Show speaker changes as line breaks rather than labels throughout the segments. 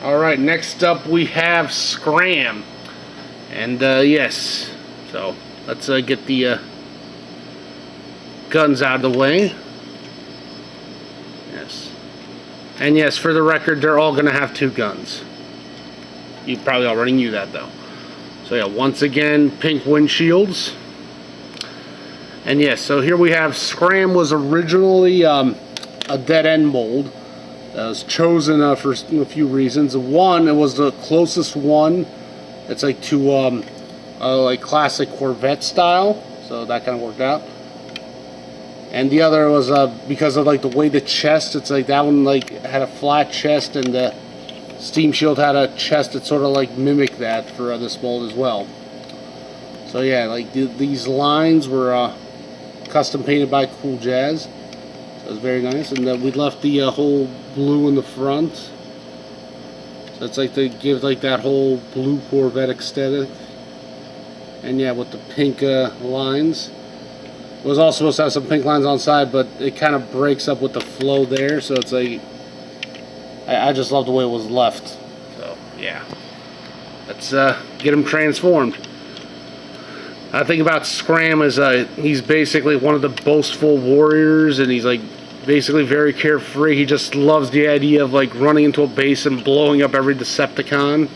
Alright, next up we have Skram. And yes, so let's get the guns out of the way. Yes. And yes, for the record, they're all going to have 2 guns. You probably already knew that though. So yeah, once again, pink windshields. And yes, so here we have Skram was originally a dead-end mold. It was chosen for a few reasons. One, it was the closest one. It's like to like classic Corvette style, so that kind of worked out. And the other was because of like the way the chest. It's like that one like had a flat chest, and the Steamshield had a chest that sort of like mimicked that for this mold as well. So yeah, like these lines were custom painted by Cooljazz. So it was very nice, and we left the whole blue in the front. So it's like to give like that whole blue Corvette aesthetic. And yeah, with the pink lines. It was also supposed to have some pink lines on side, but it kind of breaks up with the flow there. So it's like, I just love the way it was left. So yeah, let's get him transformed. I think about Skram as he's basically one of the boastful warriors, and he's like basically very carefree. He just loves the idea of like running into a base and blowing up every Decepticon.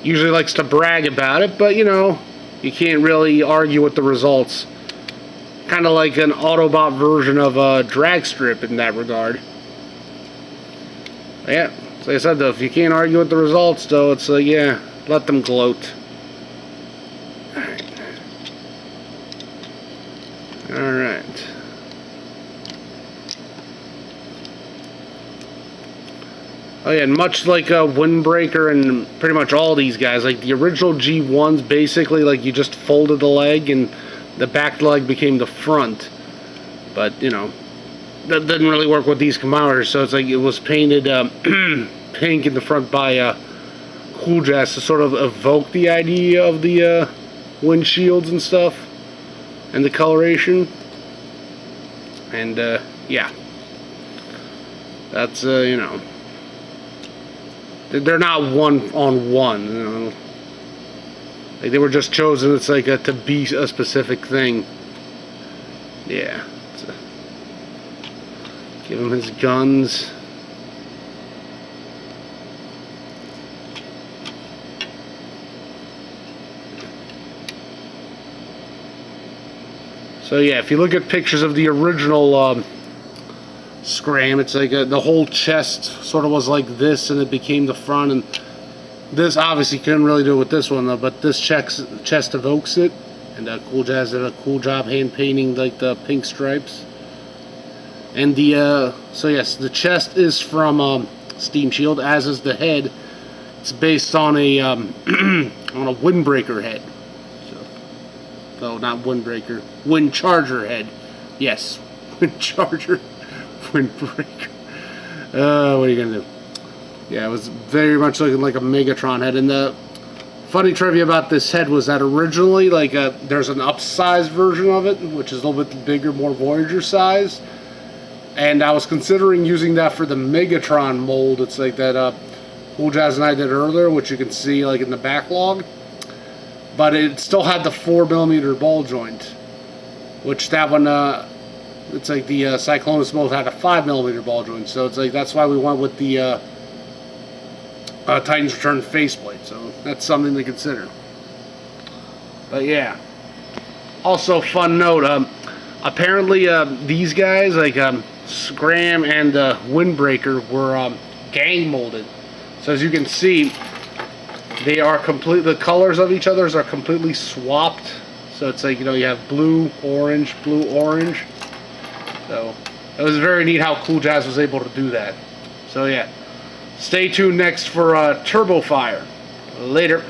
Usually likes to brag about it, but you know, you can't really argue with the results. Kind of like an Autobot version of Dragstrip in that regard. Yeah, so like I said though, if you can't argue with the results though, it's yeah, let them gloat. Alright. Oh yeah, and much like Windbreaker and pretty much all these guys, like the original G1s, basically like you just folded the leg and the back leg became the front. But, you know, that didn't really work with these commanders, so it's like it was painted pink in the front by Cooljazz to sort of evoke the idea of the windshields and stuff. And the coloration, and yeah, that's you know, they're not one-on-one, you know, like they were just chosen. It's like to be a specific thing. Yeah, give him his guns. So yeah, if you look at pictures of the original Skram, it's like the whole chest sort of was like this, and it became the front. And this obviously couldn't really do it with this one though, but this chest evokes it. And Cooljazz did a cool job hand painting like the pink stripes. And the so yes, the chest is from Steamshield, as is the head. It's based on a on a Windbreaker head. No, not Windbreaker. Windcharger head. Yes. Windcharger. Windbreaker. What are you going to do? Yeah, it was very much looking like a Megatron head. And the funny trivia about this head was that originally, like, there's an upsized version of it, which is a little bit bigger, more Voyager size. And I was considering using that for the Megatron mold. It's like that Cooljazz and I did earlier, which you can see, like, in the backlog. But it still had the 4mm ball joint, which that one, it's like the Cyclonus mold had a 5mm ball joint. So it's like that's why we went with the Titan's Return faceplate. So that's something to consider. But yeah. Also, fun note. Apparently, these guys like Skram and Windbreaker were gang molded. So as you can see, they are the colors of each other's are completely swapped. So it's like, you know, you have blue, orange. So it was very neat how Cooljazz was able to do that. So yeah, stay tuned next for Turbo Fire. Later.